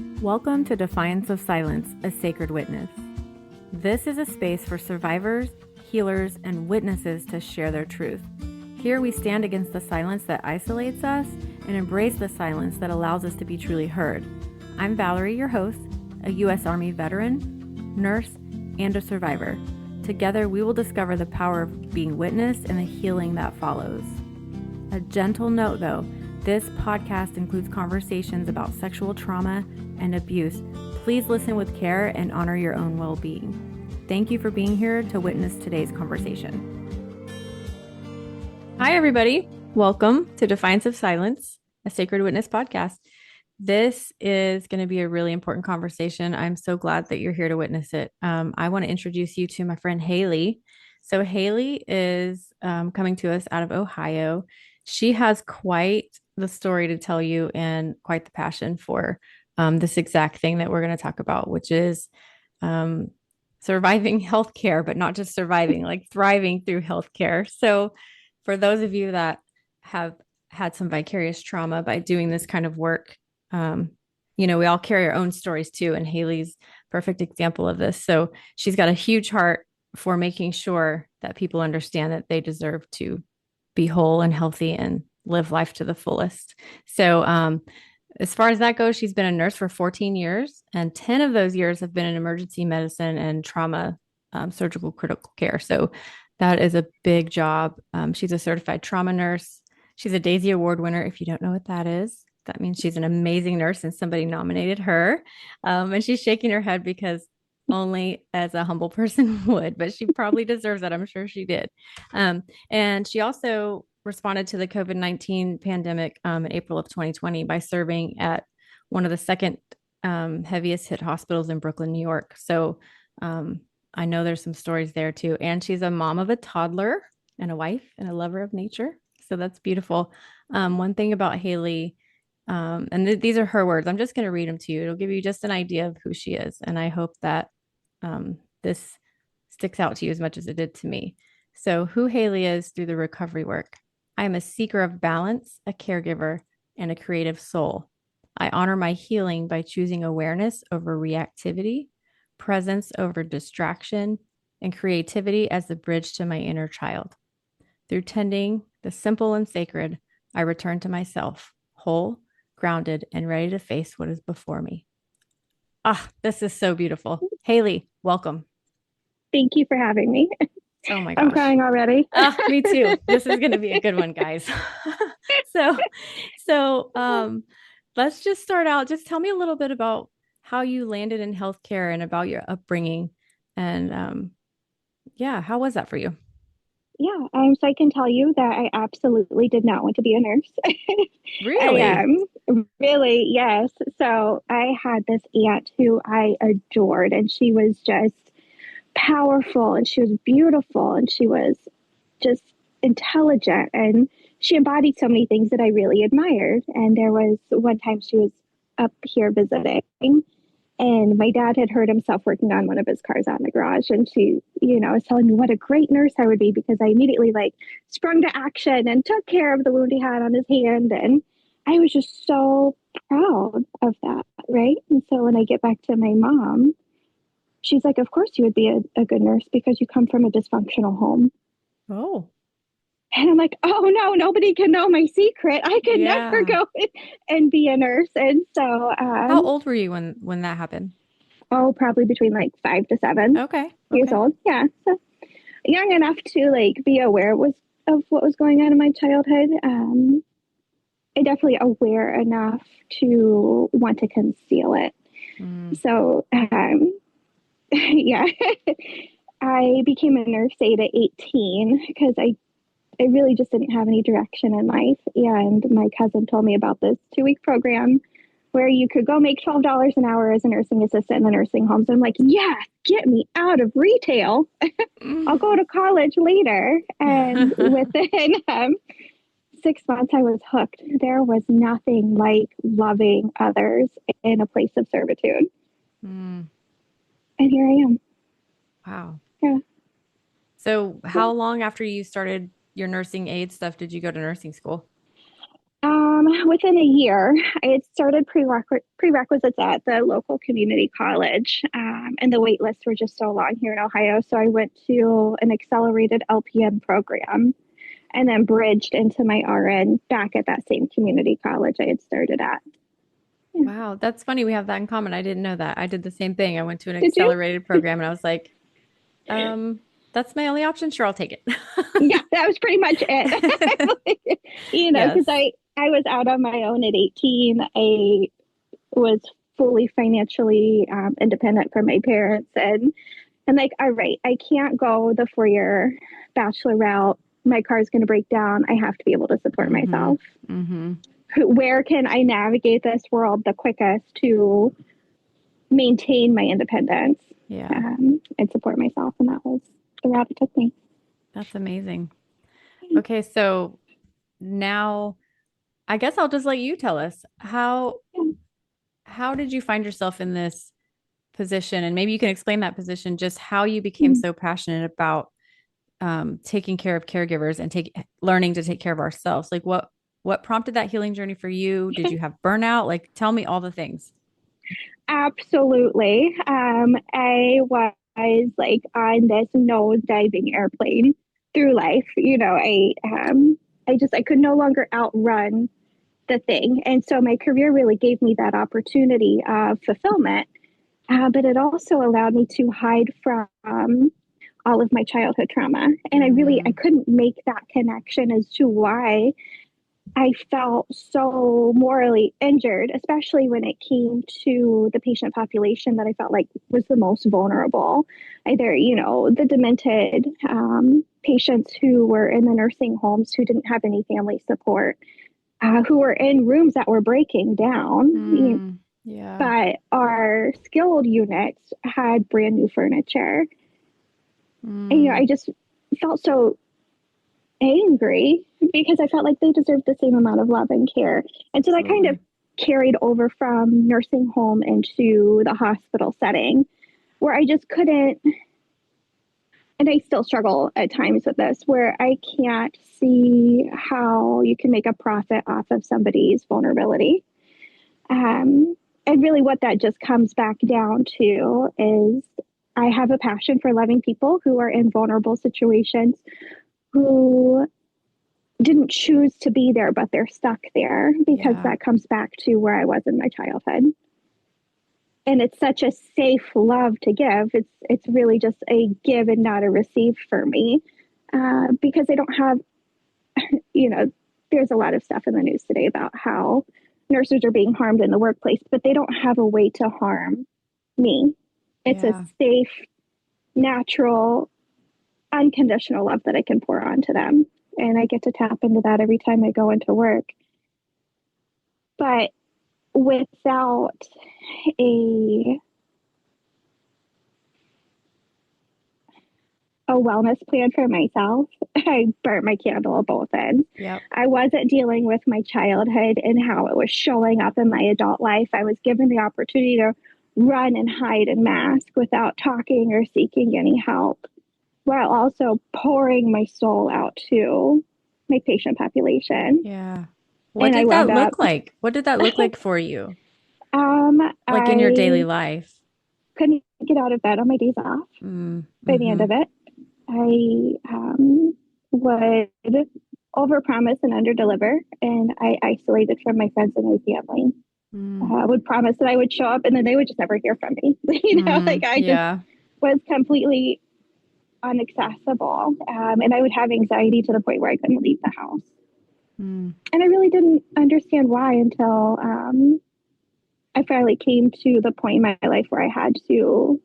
Welcome to Defiance of Silence, a Sacred Witness. This is a space for survivors, healers, and witnesses to share their truth. Here we stand against the silence that isolates us and embrace the silence that allows us to be truly heard. I'm Valerie, your host, a U.S. Army veteran, nurse, and a survivor. Together, we will discover the power of being witnessed and the healing that follows. A gentle note, though, this podcast includes conversations about sexual trauma and abuse. Please listen with care and honor your own well-being. Thank you for being here to witness today's conversation. Hi, everybody. Welcome to Defiance of Silence, a Sacred Witness podcast. This is going to be a really important conversation. I'm so glad that you're here to witness it. I want to introduce you to my friend Halie. So Halie is coming to us out of Ohio. She has quite the story to tell you and quite the passion for this exact thing that we're going to talk about, which is surviving healthcare, but not just surviving, like thriving through healthcare. So for those of you that have had some vicarious trauma by doing this kind of work, we all carry our own stories too. And Halie's perfect example of this. So she's got a huge heart for making sure that people understand that they deserve to be whole and healthy and live life to the fullest. So as far as that goes, she's been a nurse for 14 years, and 10 of those years have been in emergency medicine and trauma, surgical critical care. So that is a big job. She's a certified trauma nurse. She's a Daisy Award winner. If you don't know what that is, that means she's an amazing nurse and somebody nominated her. And she's shaking her head because only as a humble person would, but she probably deserves that. I'm sure she did. And she also responded to the COVID-19 pandemic in April of 2020 by serving at one of the second heaviest hit hospitals in Brooklyn, New York. So I know there's some stories there too. And she's a mom of a toddler and a wife and a lover of nature. So that's beautiful. One thing about Halie, and these are her words, I'm just going to read them to you. It'll give you just an idea of who she is. And I hope that this sticks out to you as much as it did to me. So who Halie is through the recovery work. I am a seeker of balance, a caregiver, and a creative soul. I honor my healing by choosing awareness over reactivity, presence over distraction, and creativity as the bridge to my inner child. Through tending the simple and sacred, I return to myself, whole, grounded, and ready to face what is before me. This is so beautiful. Halie, welcome. Thank you for having me. Oh my gosh. I'm crying already. Me too. This is going to be a good one, guys. So let's just start out. Just tell me a little bit about how you landed in healthcare and about your upbringing. And how was that for you? Yeah, so I can tell you that I absolutely did not want to be a nurse. Really? I really, yes. So I had this aunt who I adored, and she was just powerful, and she was beautiful, and she was just intelligent, and she embodied so many things that I really admired. And there was one time she was up here visiting, and my dad had heard himself working on one of his cars out in the garage. And she, was telling me what a great nurse I would be, because I immediately sprung to action and took care of the wound he had on his hand. And I was just so proud of that. Right. And so when I get back to my mom, she's like, of course you would be a good nurse because you come from a dysfunctional home. Oh. And I'm like, oh no, nobody can know my secret. I could never go and be a nurse. And so how old were you when that happened? Oh, probably between 5 to 7 years old. Yeah. So young enough to be aware of what was going on in my childhood. And definitely aware enough to want to conceal it. So yeah, I became a nurse aide at 18 because I really just didn't have any direction in life. And my cousin told me about this 2-week program where you could go make $12 an hour as a nursing assistant in the nursing homes. I'm like, yeah, get me out of retail. I'll go to college later. And within 6 months, I was hooked. There was nothing like loving others in a place of servitude. And here I am. Wow. Yeah. So how long after you started your nursing aid stuff did you go to nursing school? Within a year, I had started prerequisites at the local community college, and the wait lists were just so long here in Ohio. So I went to an accelerated LPN program and then bridged into my RN back at that same community college I had started at. Yeah. Wow, that's funny. We have that in common. I didn't know that. I did the same thing. I went to an Did you? accelerated program and I was like, that's my only option. Sure, I'll take it. Yeah, that was pretty much it. Yes. Because I was out on my own at 18. I was fully financially independent from my parents, and like, all right, I can't go the 4-year bachelor route. My car's going to break down. I have to be able to support Mm-hmm. myself. Mm-hmm. Where can I navigate this world the quickest to maintain my independence Yeah, and support myself? And that was the route it took me. that's amazing. Okay, so now I guess I'll just let you tell us how did you find yourself in this position? And maybe you can explain that position, just how you became so passionate about taking care of caregivers and learning to take care of ourselves. Like what prompted that healing journey for you? Did you have burnout? Like tell me all the things. Absolutely. I was like on this nose diving airplane through life. I could no longer outrun the thing. And so my career really gave me that opportunity of fulfillment. But it also allowed me to hide from all of my childhood trauma. And I Mm, couldn't make that connection as to why I felt so morally injured, especially when it came to the patient population that I felt like was the most vulnerable. Either, the demented patients who were in the nursing homes who didn't have any family support, who were in rooms that were breaking down. yeah. But our skilled units had brand new furniture. And, Mm, I just felt so angry because I felt like they deserved the same amount of love and care. And so that kind of absolutely. carried over from nursing home into the hospital setting where I just couldn't, and I still struggle at times with this, where I can't see how you can make a profit off of somebody's vulnerability. And really, what that just comes back down to is I have a passion for loving people who are in vulnerable situations, who didn't choose to be there, but they're stuck there because Yeah. that comes back to where I was in my childhood. And it's such a safe love to give. It's really just a give and not a receive for me, because I don't have, you know, there's a lot of stuff in the news today about how nurses are being harmed in the workplace, but they don't have a way to harm me. It's a Yeah. safe, natural, unconditional love that I can pour onto them. And I get to tap into that every time I go into work. But without a a wellness plan for myself, I burnt my candle at both ends. Yep. I wasn't dealing with my childhood and how it was showing up in my adult life. I was given the opportunity to run and hide and mask without talking or seeking any help, while also pouring my soul out to my patient population. Yeah. What And I did that wound up, look like? What did that look like for you? Like in your daily I life? couldn't get out of bed on my days off Mm, by the end mm-hmm. of it. I would overpromise and underdeliver, and I isolated from my friends and my family. Mm, I would promise that I would show up, and then they would just never hear from me. mm, I just yeah. was completely inaccessible, and I would have anxiety to the point where I couldn't leave the house. Mm, And I really didn't understand why until I finally came to the point in my life where I had to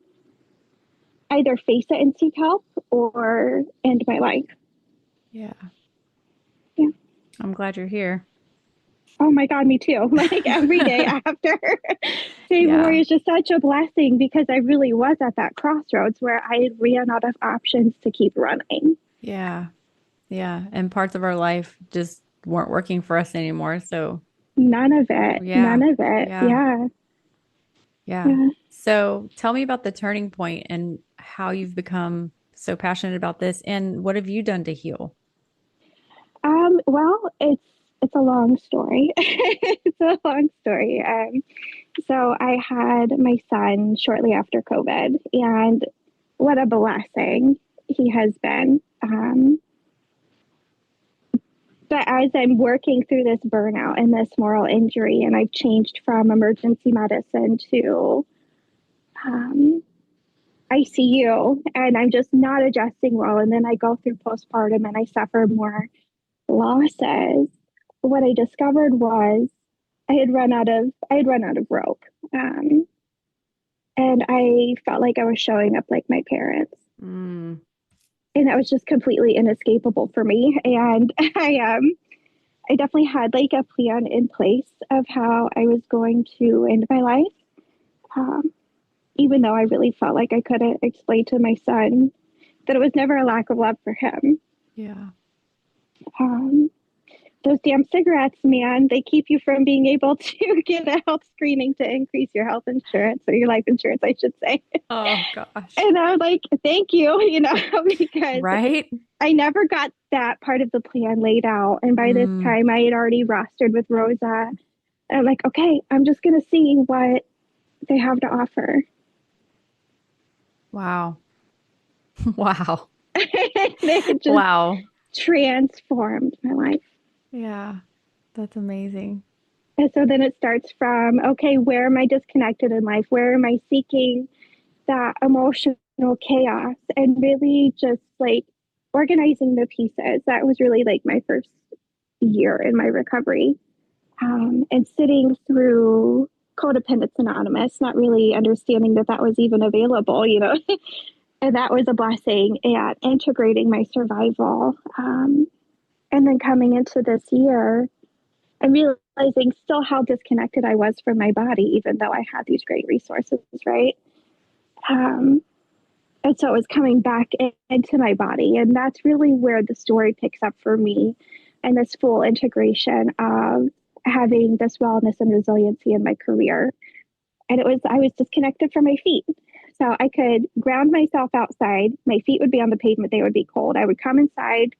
either face it and seek help or end my life. yeah. Yeah. I'm glad you're here. Oh my God, me too. Like every day after day before Yeah. is just such a blessing because I really was at that crossroads where I ran out of options to keep running. Yeah. Yeah. And parts of our life just weren't working for us anymore. So, None of it. yeah. None of it. Yeah. Yeah. Yeah. Yeah. So, tell me about the turning point and how you've become so passionate about this and what have you done to heal? Well, it's it's a long story. It's a long story. So I had my son shortly after COVID, and what a blessing he has been. But as I'm working through this burnout and this moral injury, and I've changed from emergency medicine to ICU, and I'm just not adjusting well, and then I go through postpartum and I suffer more losses. What I discovered was I had run out of rope, and I felt like I was showing up like my parents. And that was just completely inescapable for me. And I definitely had like a plan in place of how I was going to end my life. Even though I really felt like I couldn't explain to my son that it was never a lack of love for him. Yeah. Those damn cigarettes, man, they keep you from being able to get a health screening to increase your health insurance, or your life insurance, I should say. Oh gosh. And I was like, thank you, because right. I never got that part of the plan laid out. And by this time I had already rostered with Rosa. And I'm like, okay, I'm just going to see what they have to offer. Wow. Wow. It just transformed my life. Yeah, that's amazing. And so then it starts from, okay, where am I disconnected in life? Where am I seeking that emotional chaos? And really just like organizing the pieces. That was really like my first year in my recovery. And sitting through Codependence Anonymous, not really understanding that that was even available, and that was a blessing at integrating my survival. And then coming into this year and realizing still how disconnected I was from my body, even though I had these great resources, right? And so it was coming back into my body. And that's really where the story picks up for me, and this full integration of having this wellness and resiliency in my career. And I was disconnected from my feet. So I could ground myself outside. My feet would be on the pavement. They would be cold. I would come inside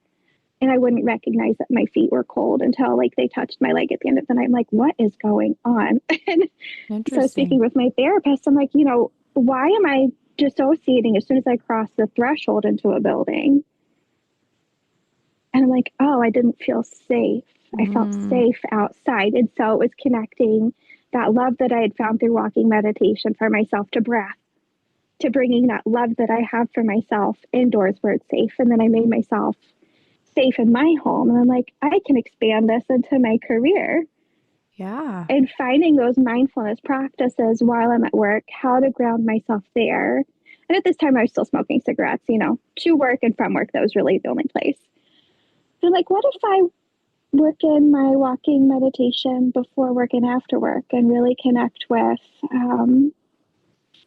and I wouldn't recognize that my feet were cold until like they touched my leg at the end of the night. I'm like, what is going on? And so speaking with my therapist, I'm like, why am I dissociating as soon as I cross the threshold into a building? And I'm like, oh, I didn't feel safe. I felt safe outside. And so it was connecting that love that I had found through walking meditation for myself to breath, to bringing that love that I have for myself indoors where it's safe. And then I made myself safe in my home. And I'm like, I can expand this into my career. Yeah. And finding those mindfulness practices while I'm at work, how to ground myself there. And at this time, I was still smoking cigarettes, to work and from work. That was really the only place. So I'm like, what if I work in my walking meditation before work and after work, and really connect with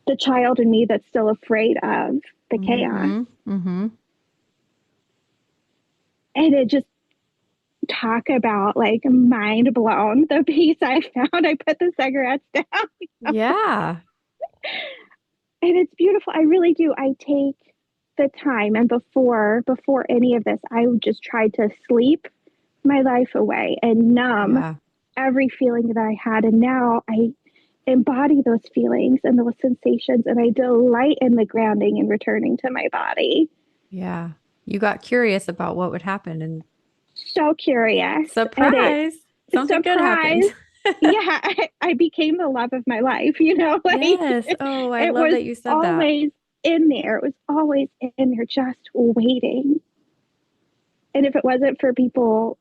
the child in me that's still afraid of the chaos. And it just talk about like mind blown, the peace I found. I put the cigarettes down. Yeah. And it's beautiful. I really do. I take the time, and before any of this, I would just try to sleep my life away and numb every feeling that I had. And now I embody those feelings and those sensations, and I delight in the grounding and returning to my body. Yeah. You got curious about what would happen, and so curious. Surprise. Something good happened. Yeah, I became the love of my life, Yes. Oh, I love that you said that. It was always in there. It was always in there, just waiting. And if it wasn't for people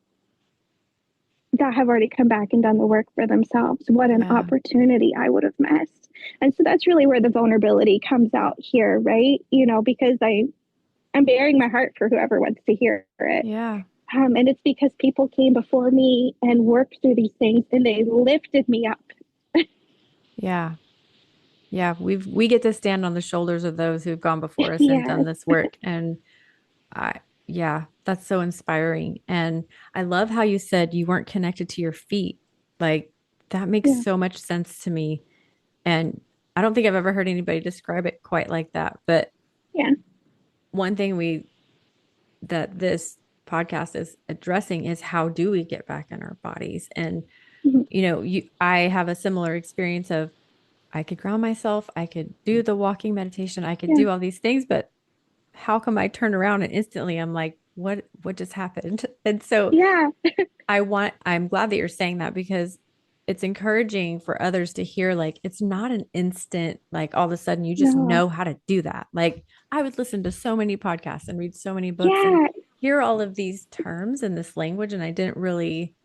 that have already come back and done the work for themselves, what an opportunity I would have missed. And so that's really where the vulnerability comes out here, right? Because I'm bearing my heart for whoever wants to hear it. Yeah. And it's because people came before me and worked through these things, and they lifted me up. Yeah. Yeah. We get to stand on the shoulders of those who've gone before us and done this work. And that's so inspiring. And I love how you said you weren't connected to your feet. Like that makes so much sense to me. And I don't think I've ever heard anybody describe it quite like that. But one thing that this podcast is addressing is how do we get back in our bodies? And, Mm-hmm. I have a similar experience of I could ground myself, I could do the walking meditation, I could Yeah. do all these things, but how come I turn around and instantly I'm like, what just happened? And so Yeah. I'm glad that you're saying that because it's encouraging for others to hear like it's not an instant, like all of a sudden you just No. know how to do that. Like I would listen to so many podcasts and read so many books and Yeah. hear all of these terms in this language. And I didn't really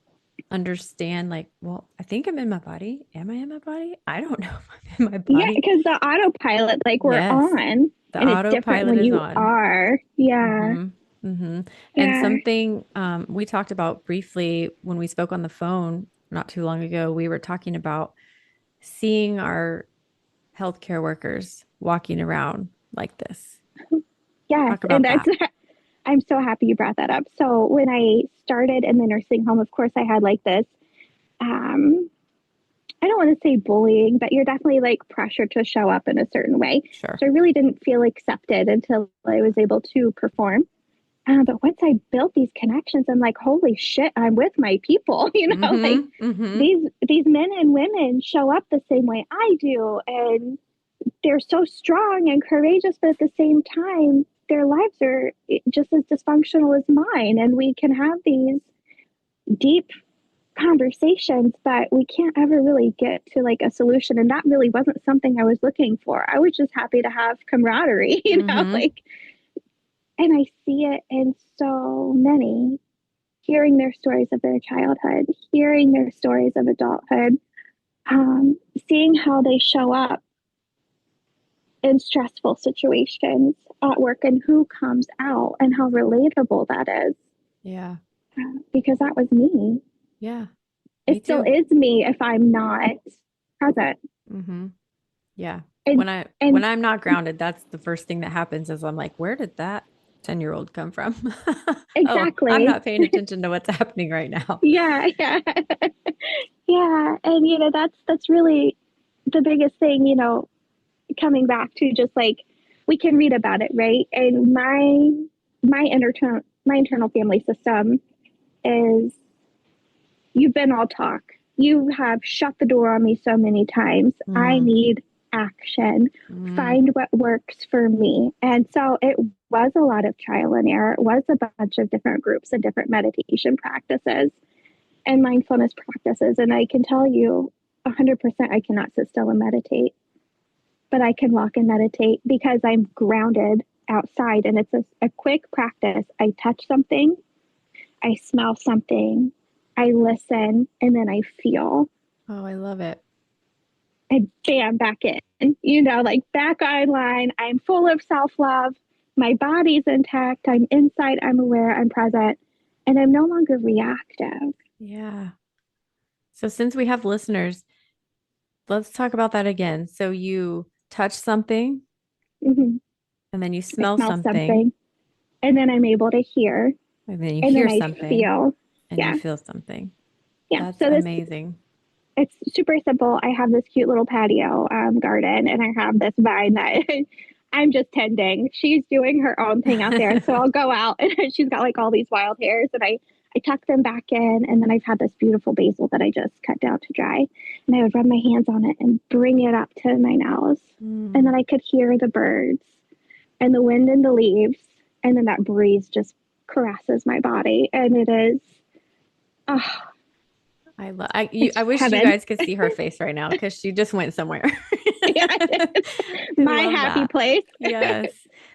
understand, like, well, I think I'm in my body. Am I in my body? I don't know if I'm in my Yeah, body. because the autopilot, like we're Yes, on, the and it's different autopilot when is you on. are. Yeah. Mm-hmm. Mm-hmm. And Yeah. something we talked about briefly when we spoke on the phone not too long ago, we were talking about seeing our healthcare workers walking around like this. Yes. Talk And about that's, that. I'm so happy you brought that up. So when I started in the nursing home, of course, I had like this, um, I don't want to say bullying, but you're definitely like pressured to show up in a certain way. Sure. So I really didn't feel accepted until I was able to perform. But once I built these connections, I'm like, holy shit, I'm with my people. Like Mm-hmm. Mm-hmm. these men and women show up the same way I do, and they're so strong and courageous, but at the same time, their lives are just as dysfunctional as mine. And we can have these deep conversations, but we can't ever really get to like a solution. And that really wasn't something I was looking for. I was just happy to have camaraderie, Mm-hmm. like, and I see it in so many, hearing their stories of their childhood, hearing their stories of adulthood, seeing how they show up in stressful situations at work and who comes out and how relatable that is. Yeah. Because that was me. Yeah. Me It still too. is me if I'm not present. Mm-hmm. Yeah. And When and I'm not grounded, that's the first thing that happens is I'm like, where did that 10-year-old come from? Oh, I'm exactly. not paying attention to what's happening right now. Yeah, yeah. Yeah. And that's really the biggest thing, coming back to just like we can read about it, right? And my internal family system is you've been all talk. You have shut the door on me so many times. I Mm, need action. mm, Find what works for me. And so it was a lot of trial and error. It was a bunch of different groups and different meditation practices and mindfulness practices. And I can tell you 100% I cannot sit still and meditate, but I can walk and meditate because I'm grounded outside. And it's a quick practice. I touch something, I smell something, I listen, and then I feel. oh, I love it. And bam, back in, like back online. I'm full of self love. My body's intact. I'm inside. I'm aware. I'm present. And I'm no longer reactive. Yeah. So since we have listeners, let's talk about that again. So you touch something Mm-hmm. and then you I smell smell something something. And then I'm able to hear. and then you And then hear I something feel. and you Yeah. feel something. Yeah. That's So amazing. it's super simple. I have this cute little patio garden, and I have this vine that I'm just tending. She's doing her own thing out there. So I'll go out and she's got like all these wild hairs, and I tuck them back in. And then I've had this beautiful basil that I just cut down to dry. And I would rub my hands on it and bring it up to my nose. And then Mm, I could hear the birds and the wind in the leaves. And then that breeze just caresses my body. And it is, oh, I it's wish you heaven. guys could see her face right now because she just went somewhere. Yeah, I my love happy that. place. Yes.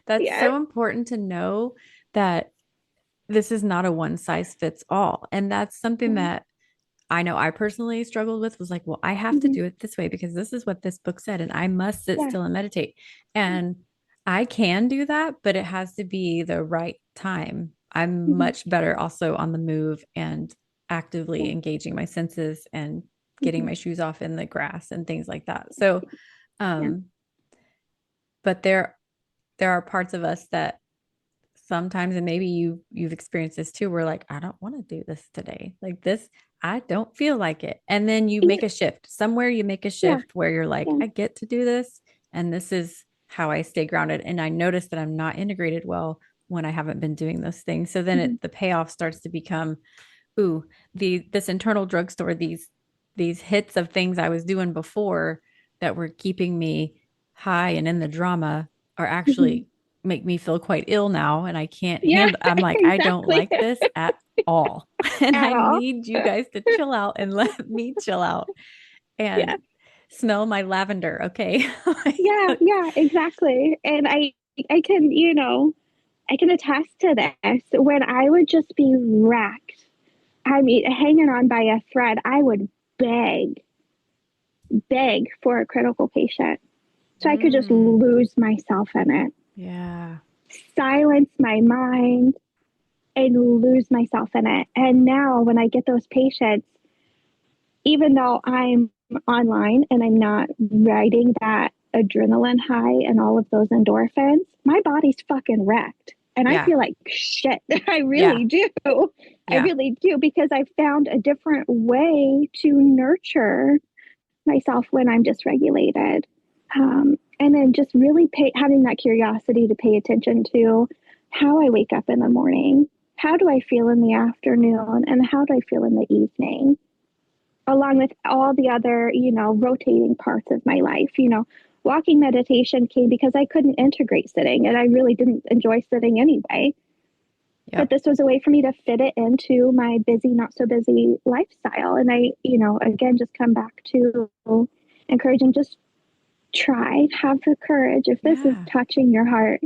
That's Yeah. so important to know that this is not a one size fits all. And that's something that I know I personally struggled with was like, well, I have to Mm-hmm. do it this way because this is what this book said, and I must sit Yeah. still and meditate. And I can do that, but it has to be the right time. I'm Mm-hmm. much better also on the move and actively Yeah. engaging my senses and getting Mm-hmm. my shoes off in the grass and things like that. So, Yeah. um, but there are parts of us that sometimes, and maybe you've experienced this too, where like I don't want to do this today, like this I don't feel like it, and then you Yeah. make a shift somewhere, you make a Yeah. shift where you're like, Yeah. I get to do this, and this is how I stay grounded. And I notice that I'm not integrated well when I haven't been doing those things. So then Mm-hmm. the payoff starts to become, ooh, this internal drugstore, these hits of things I was doing before that were keeping me high and in the drama are Mm-hmm. actually make me feel quite ill now. And I can't Yeah, handle, I'm like, I don't exactly. like this at all. And At I all. need you guys to chill out and let me chill out and Yeah. smell my lavender. Okay. Yeah, yeah, exactly. And I can, I can attest to this. When I would just be wrecked, I mean, hanging on by a thread, I would beg, beg for a critical patient. So I could just Mm, lose myself in it, yeah. silence my mind, and lose myself in it. And now when I get those patients, even though I'm online and I'm not riding that adrenaline high and all of those endorphins, my body's fucking wrecked. And I Yeah. feel like shit. I Yeah. really do. I Yeah. really do because I've found a different way to nurture myself when I'm dysregulated. And then just really having that curiosity to pay attention to how I wake up in the morning, how do I feel in the afternoon, and how do I feel in the evening, along with all the other, rotating parts of my life. Walking meditation came because I couldn't integrate sitting and I really didn't enjoy sitting anyway. But Yep. this was a way for me to fit it into my busy, not so busy lifestyle. And I, again, just come back to encouraging, just try, have the courage. If this is Yeah. touching your heart,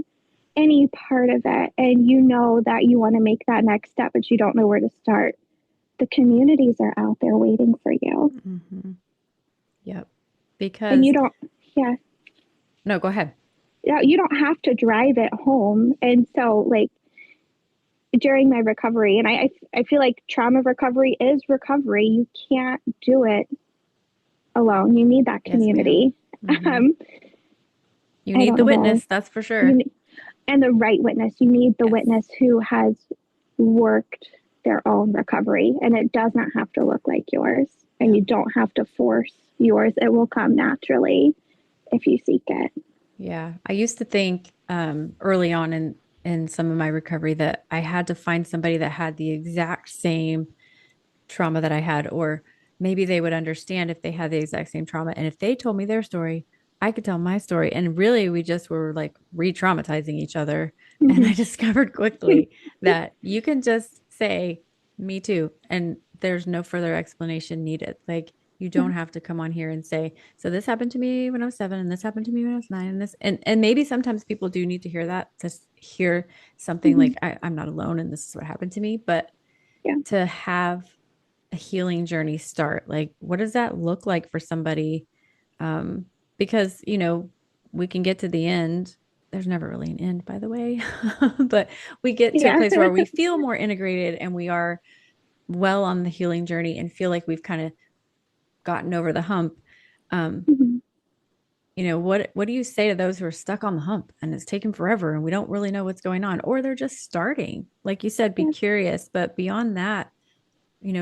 any part of it, and you know that you want to make that next step, but you don't know where to start, the communities are out there waiting for you. Mm-hmm. Yep. And you Because don't, yeah, no, go ahead. you don't have to drive it home. And so, like, during my recovery, and I feel like trauma recovery is recovery. You can't do it alone. You need that Yes, ma'am. community. Mm-hmm. Um, You I need don't the know about witness, that's for you, sure. and the right witness. You need the Yes. witness who has worked their own recovery, and it does not have to look like yours, and Yep. you don't have to force yours. It will come naturally if you seek it. Yeah. I used to think early on in some of my recovery that I had to find somebody that had the exact same trauma that I had, or maybe they would understand if they had the exact same trauma. And if they told me their story, I could tell my story. And really, we just were like re traumatizing each other. And I Mhm. discovered quickly that you can just say, me too. And there's no further explanation needed. Like, you Yeah. don't have to come on here and say, so this happened to me when I was 7, and this happened to me when I was 9, and this, and maybe sometimes people do need to hear that, to hear something Mhm. like, I'm not alone and this is what happened to me. But Yeah. to have a healing journey start? Like, what does that look like for somebody? Um, because, we can get to the end. There's never really an end, by the way, but we get to a Yeah. place where we feel more integrated and we are well on the healing journey and feel like we've kind of gotten over the hump. Um, Mhm. what do you say to those who are stuck on the hump and it's taken forever and we don't really know what's going on, or they're just starting? Like you said, be Yeah. curious, but beyond that,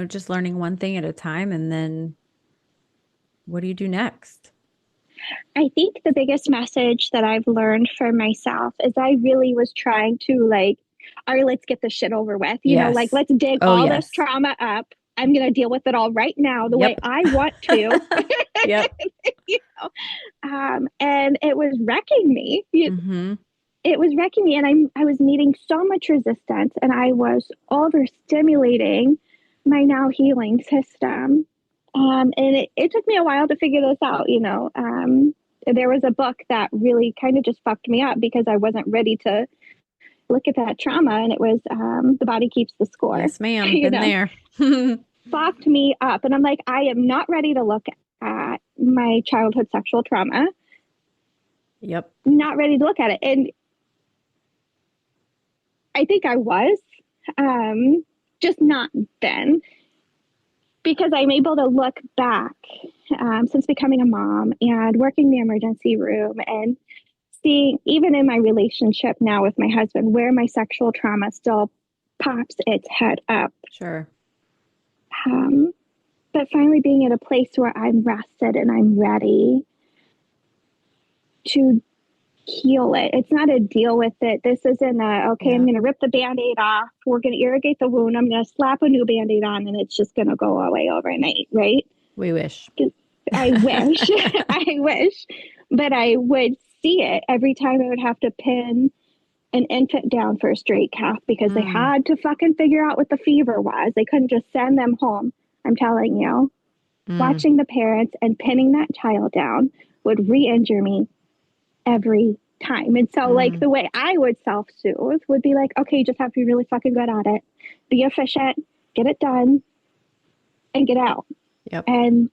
just learning one thing at a time. And then what do you do next? I think the biggest message that I've learned for myself is I really was trying to, like, all right, let's get this shit over with. Like, Yes. let's dig Oh, all this yes. trauma up. I'm going to deal with it all right now the way Yep. I want to. Yep. you and it was wrecking me. Mm-hmm. It was wrecking me. And I was meeting so much resistance and I was overstimulating my now healing system. And it took me a while to figure this out. There was a book that really kind of just fucked me up because I wasn't ready to look at that trauma. And it was The Body Keeps the Score, Yes, ma'am. you Been know, there. fucked me up. And I'm like, I am not ready to look at my childhood sexual trauma, Yep. not ready to look at it. And I think I was, just not then, because I'm able to look back since becoming a mom and working the emergency room and seeing, even in my relationship now with my husband, where my sexual trauma still pops its head up. Sure. Um, but finally being at a place where I'm rested and I'm ready to heal it. It's not a deal with it. This isn't okay, I'm going to rip the Band-Aid off. We're going to irrigate the wound. I'm going to slap a new Band-Aid on and it's just going to go away overnight, right? We wish. I wish. I wish. But I would see it every time I would have to pin an infant down for a straight calf because they had to fucking figure out what the fever was. They couldn't just send them home. I'm telling you, watching the parents and pinning that child down would re-injure me every time. And so like the way I would self-soothe would be like, okay, you just have to be really fucking good at it. Be efficient, get it done, and get out. Yep. And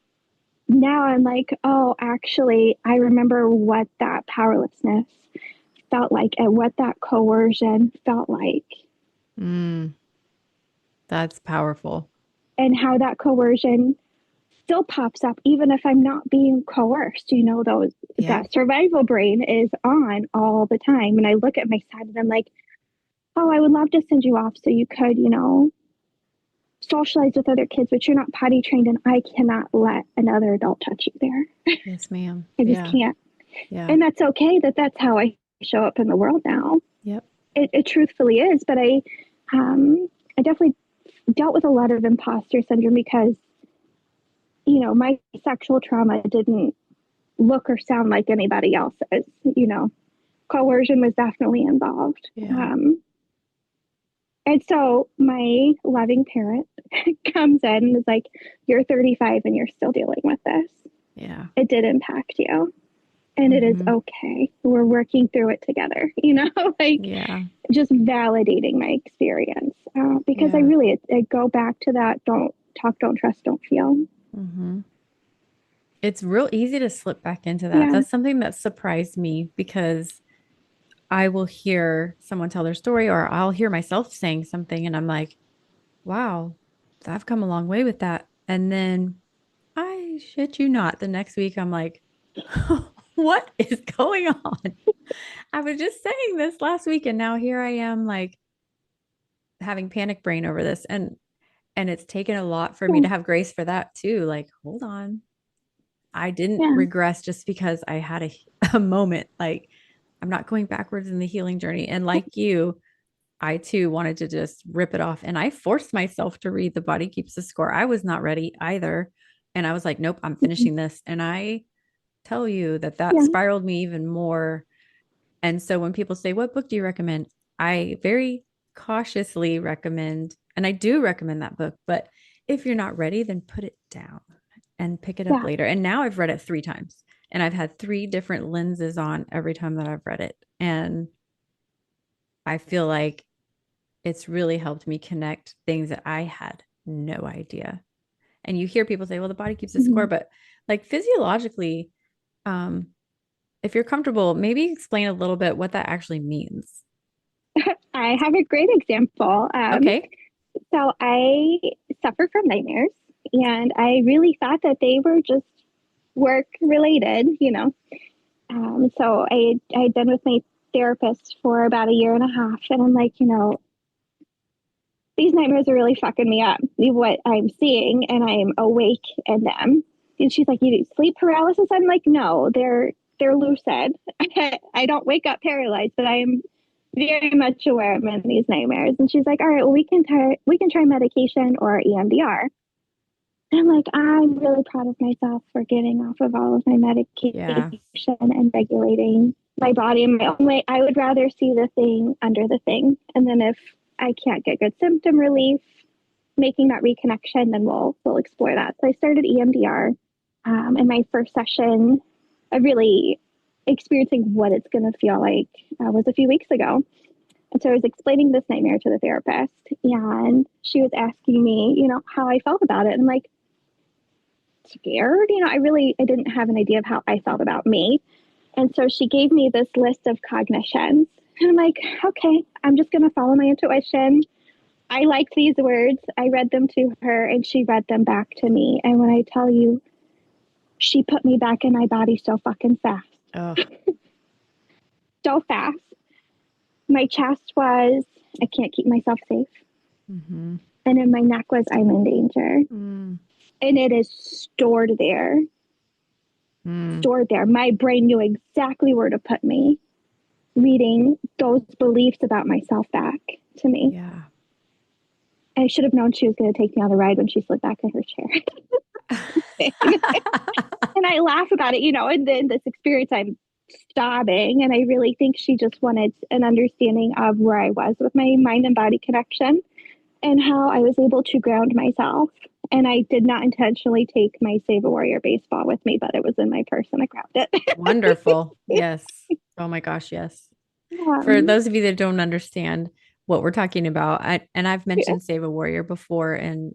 now I'm like, oh, actually, I remember what that powerlessness felt like and what that coercion felt like. That's powerful. And how that coercion still pops up even if I'm not being coerced. You know, that survival brain is on all the time. And I look at my son and I'm like, oh, I would love to send you off so you could, you know, socialize with other kids, but you're not potty trained and I cannot let another adult touch you there. Yes, ma'am. I just can't. Yeah. And that's okay that's how I show up in the world now. Yep. It truthfully is. But I definitely dealt with a lot of imposter syndrome because, you know, my sexual trauma didn't look or sound like anybody else's. You know, coercion was definitely involved. Yeah. And so my loving parent comes in and is like, you're 35 and you're still dealing with this. Yeah. It did impact you. And it is okay. We're working through it together, you know, like just validating my experience. Because I go back to that, don't talk, don't trust, don't feel. It's real easy to slip back into that. That's something that surprised me because I will hear someone tell their story or I'll hear myself saying something and I'm like, wow, I've come a long way with that. And then I shit you not, the next week I'm like, what is going on? I was just saying this last week and now here I am like having panic brain over this. And it's taken a lot for me to have grace for that too. Like, hold on. I didn't regress just because I had a moment. Like, I'm not going backwards in the healing journey. And like you, I too wanted to just rip it off. And I forced myself to read The Body Keeps the Score. I was not ready either. And I was like, nope, I'm finishing this. And I tell you that spiraled me even more. And so when people say, what book do you recommend? I very cautiously recommend, and I do recommend that book, but if you're not ready, then put it down and pick it up later. And now I've read it 3 times. And I've had 3 different lenses on every time that I've read it. And I feel like it's really helped me connect things that I had no idea. And you hear people say, well, the body keeps the score, but like physiologically, if you're comfortable, maybe explain a little bit what that actually means. I have a great example. Okay. So I suffer from nightmares and I really thought that they were just work related, you know. So I had been with my therapist for about 1.5 years and I'm like, you know, these nightmares are really fucking me up, what I'm seeing, and I'm awake in them. And she's like, you do sleep paralysis? I'm like, no, they're lucid. I don't wake up paralyzed, but I am very much aware I'm in these nightmares. And she's like, all right, well, we can try medication or EMDR. And I'm like, I'm really proud of myself for getting off of all of my medication and regulating my body in my own way. I would rather see the thing under the thing. And then if I can't get good symptom relief, making that reconnection, then we'll explore that. So I started EMDR. In my first session of really experiencing what it's going to feel like was a few weeks ago. And so I was explaining this nightmare to the therapist and she was asking me, you know, how I felt about it. And I'm like, scared, you know, I didn't have an idea of how I felt about me. And so she gave me this list of cognitions. And I'm like, okay, I'm just going to follow my intuition. I liked these words. I read them to her and she read them back to me. And when I tell you, she put me back in my body so fucking fast. Oh. So fast. My chest was, I can't keep myself safe. Mm-hmm. And then my neck was, I'm in danger. Mm. And it is stored there. Stored there. My brain knew exactly where to put me. reading those beliefs about myself back to me. Yeah. I should have known she was going to take me on the ride when she slid back in her chair. And I laugh about it, and then this experience, I'm sobbing. And I really think she just wanted an understanding of where I was with my mind and body connection and how I was able to ground myself. And I did not intentionally take my Save a Warrior baseball with me, but it was in my purse and I grabbed it. Wonderful. Yes. Oh my gosh. Yes. For those of you that don't understand what we're talking about, I've mentioned Save a Warrior before in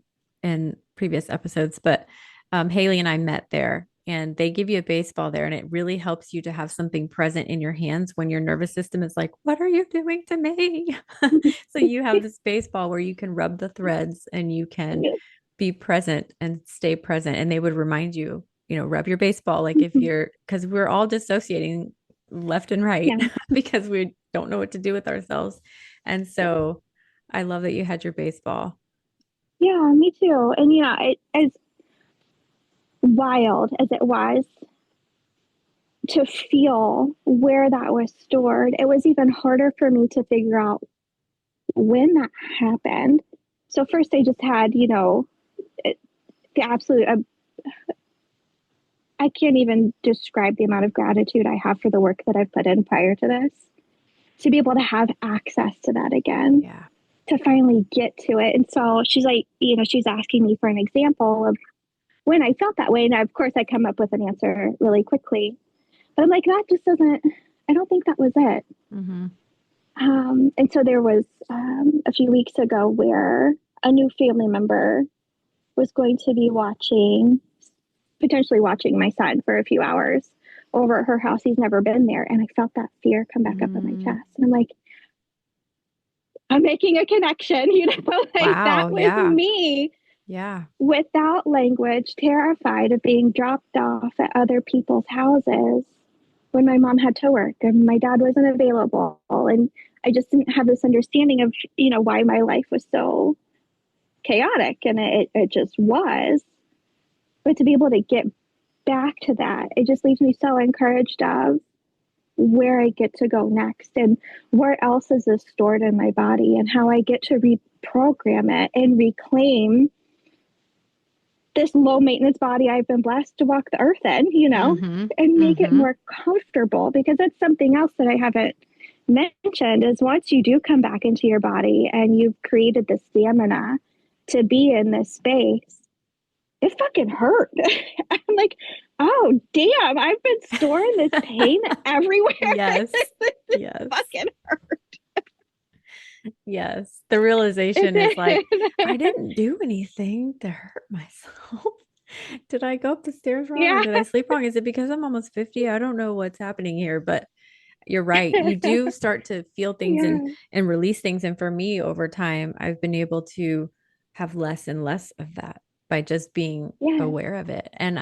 previous episodes, but Halie and I met there and they give you a baseball there and it really helps you to have something present in your hands when your nervous system is like, what are you doing to me? So you have this baseball where you can rub the threads and you can be present and stay present. And they would remind you, rub your baseball. Like if because we're all dissociating left and right because we don't know what to do with ourselves. And so I love that you had your baseball. Yeah, me too. And as wild as it was to feel where that was stored, it was even harder for me to figure out when that happened. So first I just had, the absolute, I can't even describe the amount of gratitude I have for the work that I've put in prior to this, to be able to have access to that again. Yeah. To finally get to it. And so she's like, she's asking me for an example of when I felt that way. And of course I come up with an answer really quickly, but I'm like, that just doesn't, I don't think that was it. Mm-hmm. And so there was a few weeks ago where a new family member was going to be potentially watching my son for a few hours over at her house. He's never been there. And I felt that fear come back up in my chest. And I'm like, I'm making a connection, that was me. Yeah. Without language, terrified of being dropped off at other people's houses when my mom had to work and my dad wasn't available. And I just didn't have this understanding of, why my life was so chaotic. And it just was. But to be able to get back to that, it just leaves me so encouraged of where I get to go next and where else is this stored in my body and how I get to reprogram it and reclaim this low maintenance body I've been blessed to walk the earth in, and make it more comfortable, because that's something else that I haven't mentioned is once you do come back into your body and you've created the stamina to be in this space, it fucking hurt. I'm like, oh, damn, I've been storing this pain everywhere. Yes. Yes. Fucking hurt. Yes. The realization is like, I didn't do anything to hurt myself. Did I go up the stairs wrong? Or did I sleep wrong? Is it because I'm almost 50? I don't know what's happening here, but you're right. You do start to feel things and release things. And for me, over time, I've been able to have less and less of that by just being aware of it. And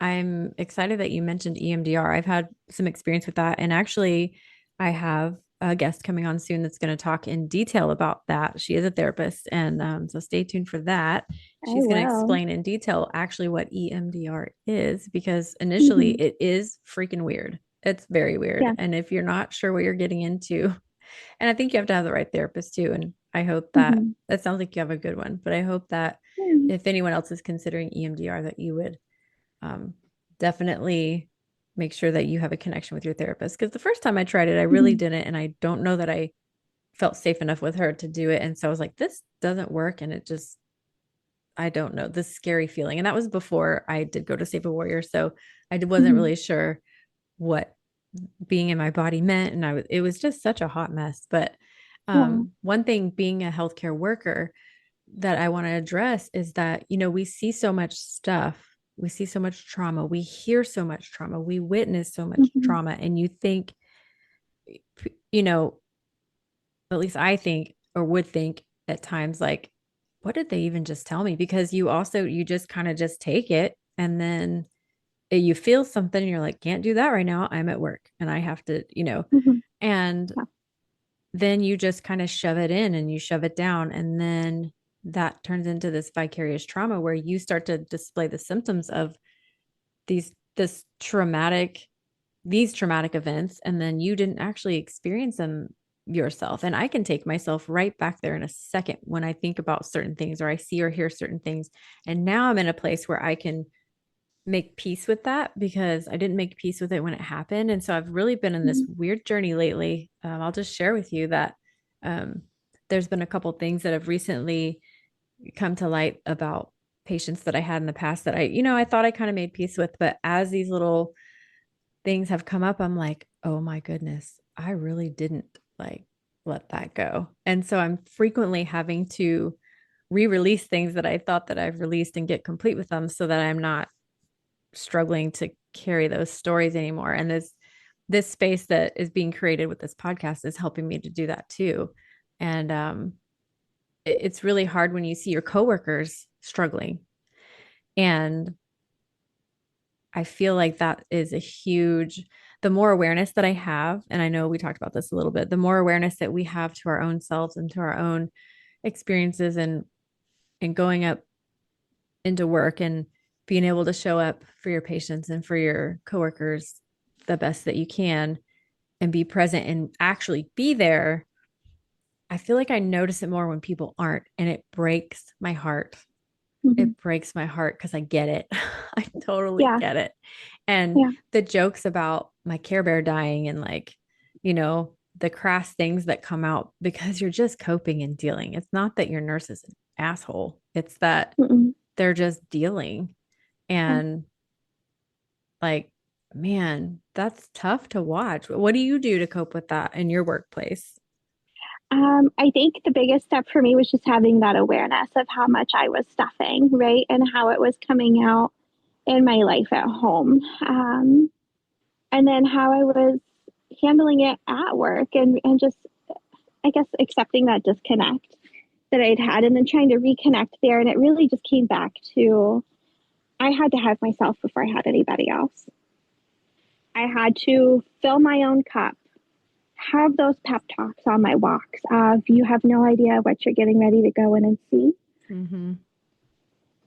I'm excited that you mentioned EMDR. I've had some experience with that. And actually, I have a guest coming on soon that's going to talk in detail about that. She is a therapist. And so stay tuned for that. She's going to explain in detail actually what EMDR is, because initially it is freaking weird. It's very weird. Yeah. And if you're not sure what you're getting into, and I think you have to have the right therapist too. And I hope that that sounds like you have a good one, but I hope that if anyone else is considering EMDR, that you would definitely make sure that you have a connection with your therapist. Because the first time I tried it, I really didn't. And I don't know that I felt safe enough with her to do it. And so I was like, this doesn't work. And it just, I don't know, this scary feeling. And that was before I did go to Save a Warrior. So I wasn't really sure what being in my body meant. And it was just such a hot mess. But one thing, being a healthcare worker, that I want to address is that, we see so much stuff. We see so much trauma. We hear so much trauma. We witness so much trauma. And you think, at least I think, or would think at times, like, what did they even just tell me? Because you just kind of just take it, and then you feel something and you're like, can't do that right now. I'm at work and I have to, and then you just kind of shove it in and you shove it down. And then that turns into this vicarious trauma where you start to display the symptoms of this traumatic these traumatic events, and then you didn't actually experience them yourself. And I can take myself right back there in a second when I think about certain things or I see or hear certain things. And now I'm in a place where I can make peace with that because I didn't make peace with it when it happened. And so I've really been in this weird journey lately. I'll just share with you that um, there's been a couple things that have recently come to light about patients that I had in the past that I thought I kind of made peace with. But as these little things have come up, I'm like, oh my goodness, I really didn't like let that go. And so I'm frequently having to re-release things that I thought that I've released and get complete with them so that I'm not struggling to carry those stories anymore. And this space that is being created with this podcast is helping me to do that too. And it's really hard when you see your coworkers struggling. And I feel like that is a huge, the more awareness that I have, and I know we talked about this a little bit, the more awareness that we have to our own selves and to our own experiences and going up into work and being able to show up for your patients and for your coworkers the best that you can and be present and actually be there. I feel like I notice it more when people aren't, and it breaks my heart. It breaks my heart because I get it. I totally get it. And the jokes about my Care Bear dying and like, the crass things that come out because you're just coping and dealing. It's not that your nurse is an asshole. It's that they're just dealing. And like, man, that's tough to watch. What do you do to cope with that in your workplace? I think the biggest step for me was just having that awareness of how much I was stuffing, right? And how it was coming out in my life at home. And then how I was handling it at work and just, I guess, accepting that disconnect that I'd had and then trying to reconnect there. And it really just came back to, I had to have myself before I had anybody else. I had to fill my own cup, have those pep talks on my walks of you have no idea what you're getting ready to go in and see,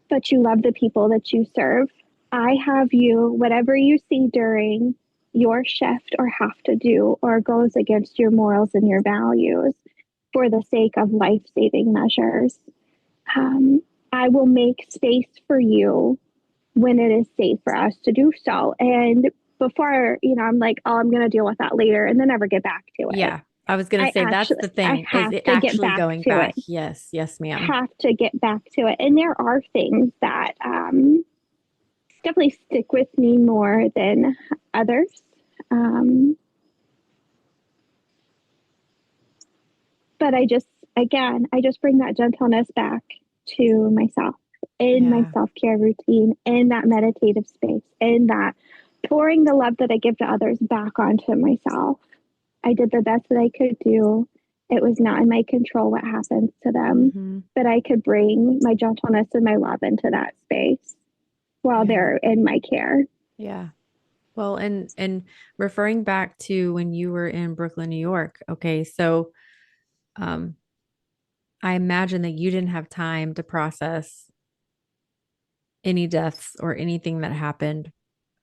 but you love the people that you serve. I have you, whatever you see during your shift or have to do or goes against your morals and your values for the sake of life-saving measures. I will make space for you when it is safe for us to do so. And before, I'm like, oh, I'm going to deal with that later and then never get back to it. Yeah. I was going to say, that's the thing. Is it actually going back? Yes. Yes, ma'am. I have to get back to it. And there are things that definitely stick with me more than others. But I just bring that gentleness back to myself in my self-care routine, in that meditative space, in that pouring the love that I give to others back onto myself. I did the best that I could do. It was not in my control what happens to them, but I could bring my gentleness and my love into that space while they're in my care. Yeah. Well, and referring back to when you were in Brooklyn, New York. Okay. So, I imagine that you didn't have time to process any deaths or anything that happened,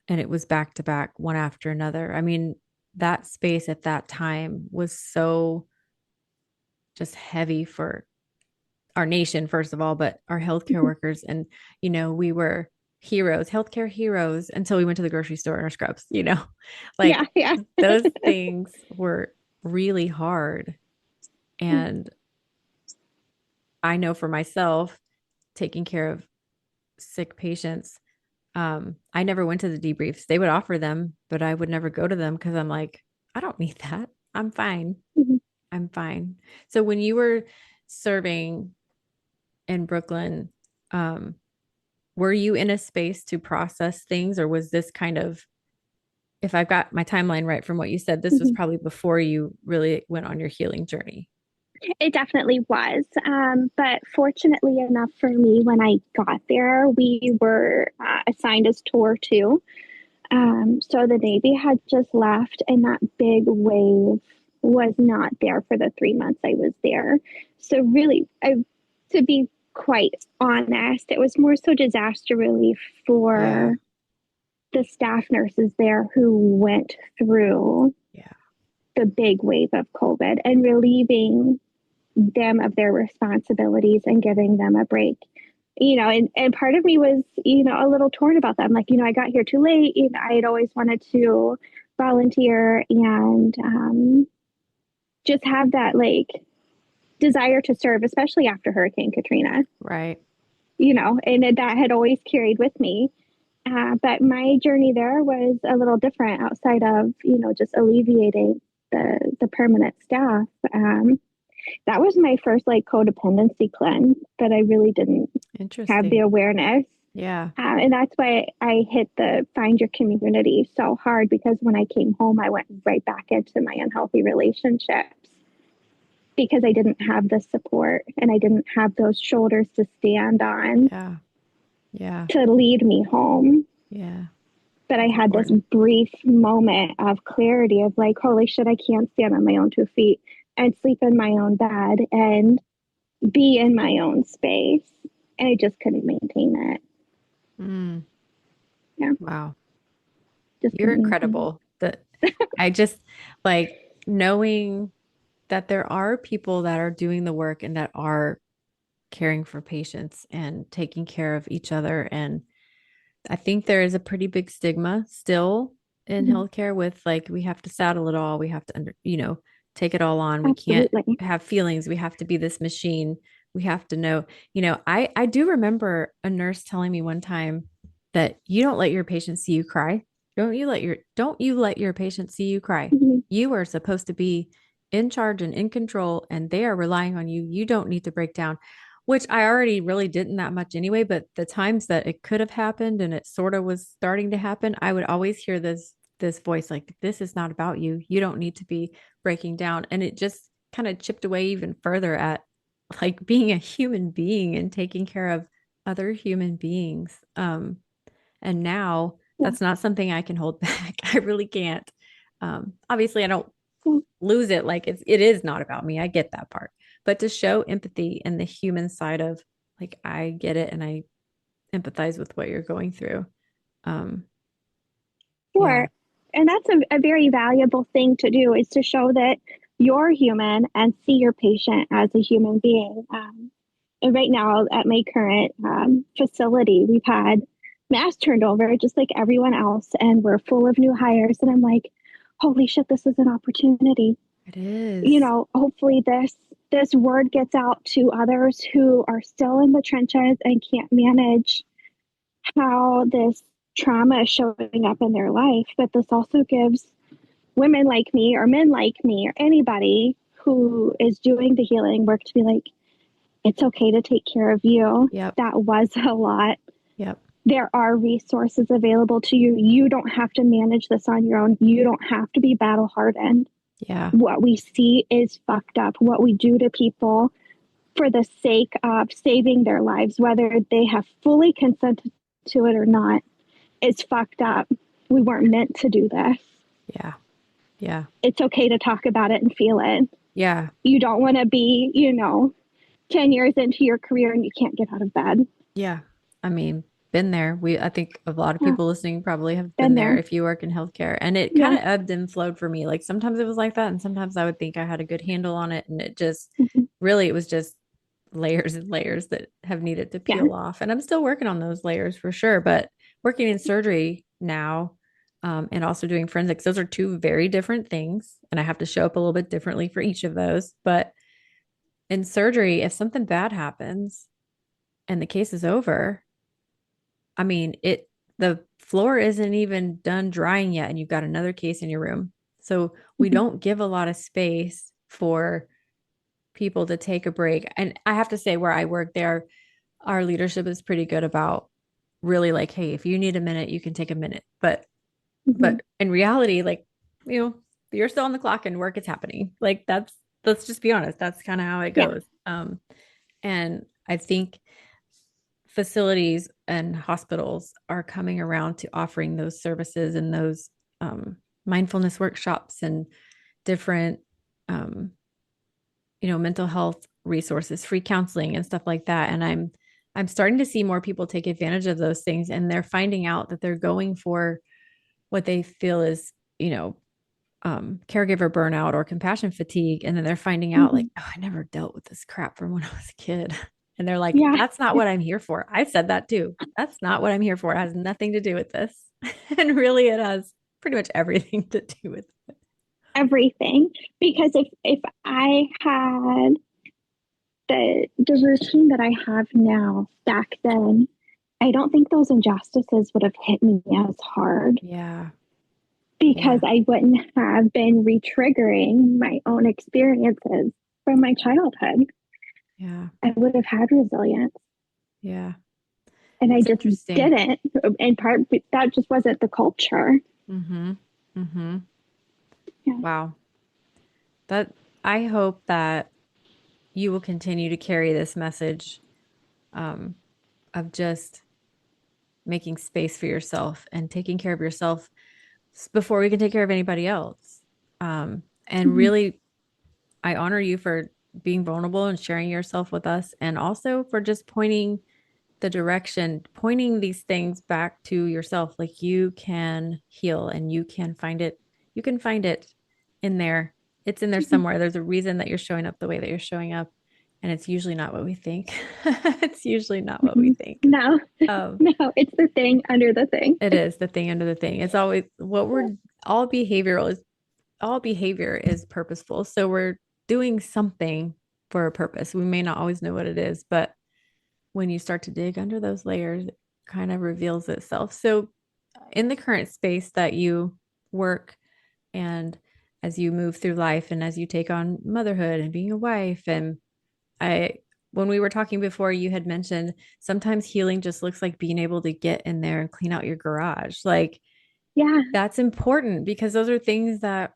and it was back to back, one after another. I mean, that space at that time was so just heavy for our nation, first of all, but our healthcare workers. And, we were heroes, healthcare heroes until we went to the grocery store in our scrubs, like those things were really hard. And I know for myself, taking care of sick patients, I never went to the debriefs. They would offer them, but I would never go to them because I'm like, I don't need that. I'm fine. I'm fine. So when you were serving in Brooklyn, were you in a space to process things, or was this kind of, if I've got my timeline right from what you said, this was probably before you really went on your healing journey? It definitely was. But fortunately enough for me, when I got there, we were assigned as Tour 2. So the Navy had just left, and that big wave was not there for the 3 months I was there. So really, to be quite honest, it was more so disaster relief for the staff nurses there who went through the big wave of COVID and relieving them of their responsibilities and giving them a break. And part of me was, a little torn about that. I'm like, I got here too late. I had always wanted to volunteer and just have that like desire to serve, especially after Hurricane Katrina. Right. And that had always carried with me. But my journey there was a little different outside of, just alleviating the permanent staff. That was my first like codependency cleanse that I really didn't have the awareness. Yeah. And that's why I hit the find your community so hard, because when I came home, I went right back into my unhealthy relationships because I didn't have the support and I didn't have those shoulders to stand on. Yeah. To lead me home. Yeah. But I had this brief moment of clarity of like, holy shit, I can't stand on my own 2 feet and sleep in my own bed and be in my own space. And I just couldn't maintain it. Yeah. Wow. You're incredible. That I just like knowing that there are people that are doing the work and that are caring for patients and taking care of each other. And I think there is a pretty big stigma still in healthcare with like, we have to saddle it all. We have to, take it all on. Absolutely. We can't have feelings. We have to be this machine. We have to know, I do remember a nurse telling me one time that you don't let your patients see you cry. Don't you let your patients see you cry. You are supposed to be in charge and in control, and they are relying on you. You don't need to break down, which I already really didn't that much anyway. But the times that it could have happened and it sort of was starting to happen, I would always hear this voice like, this is not about you. You don't need to be breaking down. And it just kind of chipped away even further at like being a human being and taking care of other human beings. And now that's not something I can hold back. I really can't. Obviously I don't lose it. Like it is not about me. I get that part, but to show empathy and the human side of like, I get it. And I empathize with what you're going through. Sure. Yeah. And that's a very valuable thing to do, is to show that you're human and see your patient as a human being. And right now at my current facility, we've had mass turnover just like everyone else, and we're full of new hires. And I'm like, holy shit, this is an opportunity. It is. Hopefully this word gets out to others who are still in the trenches and can't manage how this trauma is showing up in their life. But this also gives women like me or men like me or anybody who is doing the healing work to be like, it's okay to take care of you. Yep. That was a lot. Yep. There are resources available to you. You don't have to manage this on your own. You don't have to be battle hardened. Yeah. What we see is fucked up. What we do to people for the sake of saving their lives, whether they have fully consented to it or not, is fucked up. We weren't meant to do this. Yeah. Yeah. It's okay to talk about it and feel it. Yeah. You don't want to be, 10 years into your career and you can't get out of bed. Yeah. I mean, been there. I think a lot of people listening probably have been there if you work in healthcare, and it kind of ebbed and flowed for me. Like sometimes it was like that. And sometimes I would think I had a good handle on it. And it just really, it was just layers and layers that have needed to peel off. And I'm still working on those layers for sure, but working in surgery now, and also doing forensics, those are two very different things. And I have to show up a little bit differently for each of those. But in surgery, if something bad happens and the case is over, I mean, the floor isn't even done drying yet, and you've got another case in your room. So we don't give a lot of space for people to take a break. And I have to say, where I work there, our leadership is pretty good about really like, hey, if you need a minute, you can take a minute. But in reality, like, you're still on the clock and work is happening. Like let's just be honest. That's kind of how it goes. And I think facilities and hospitals are coming around to offering those services and those mindfulness workshops and different, mental health resources, free counseling and stuff like that. And I'm starting to see more people take advantage of those things, and they're finding out that they're going for what they feel is, caregiver burnout or compassion fatigue. And then they're finding out like, oh, I never dealt with this crap from when I was a kid. And they're like, Yeah. that's not what I'm here for. I said that too. That's not what I'm here for. It has nothing to do with this. And really it has pretty much everything to do with it. Everything. Because if I had the routine that I have now back then, I don't think those injustices would have hit me as hard. Yeah. Because I wouldn't have been re-triggering my own experiences from my childhood. Yeah. I would have had resilience. Yeah. And I just didn't. In part, that just wasn't the culture. Mm-hmm. Mm-hmm. Yeah. Wow. I hope that you will continue to carry this message of just making space for yourself and taking care of yourself before we can take care of anybody else. And really, I honor you for being vulnerable and sharing yourself with us, and also for just pointing the direction, pointing these things back to yourself. Like you can heal and you can find it. You can find it in there. It's in there somewhere. There's a reason that you're showing up the way that you're showing up. And it's usually not what we think. It's usually not what we think. No, no, it's the thing under the thing. It is the thing under the thing. It's always what we're all behavior is purposeful. So we're doing something for a purpose. We may not always know what it is, but when you start to dig under those layers, it kind of reveals itself. So in the current space that you work, and as you move through life and as you take on motherhood and being a wife, and when we were talking before, you had mentioned sometimes healing just looks like being able to get in there and clean out your garage. Like, yeah, that's important because those are things that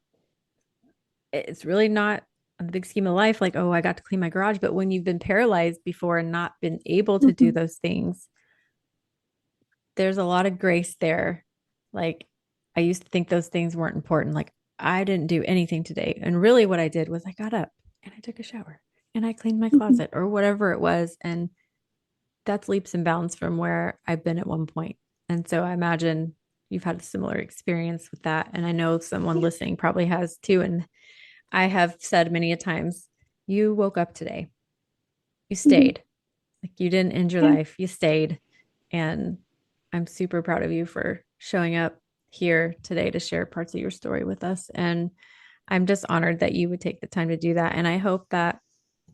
it's really not on the big scheme of life. Like, oh, I got to clean my garage. But when you've been paralyzed before and not been able to do those things, there's a lot of grace there. Like, I used to think those things weren't important. Like, I didn't do anything today. And really, what I did was I got up and I took a shower and I cleaned my closet or whatever it was. And that's leaps and bounds from where I've been at one point. And so I imagine you've had a similar experience with that. And I know someone listening probably has too. And I have said many a times, you woke up today, you stayed, like you didn't end your life, you stayed. And I'm super proud of you for showing up here today to share parts of your story with us. And I'm just honored that you would take the time to do that. And I hope that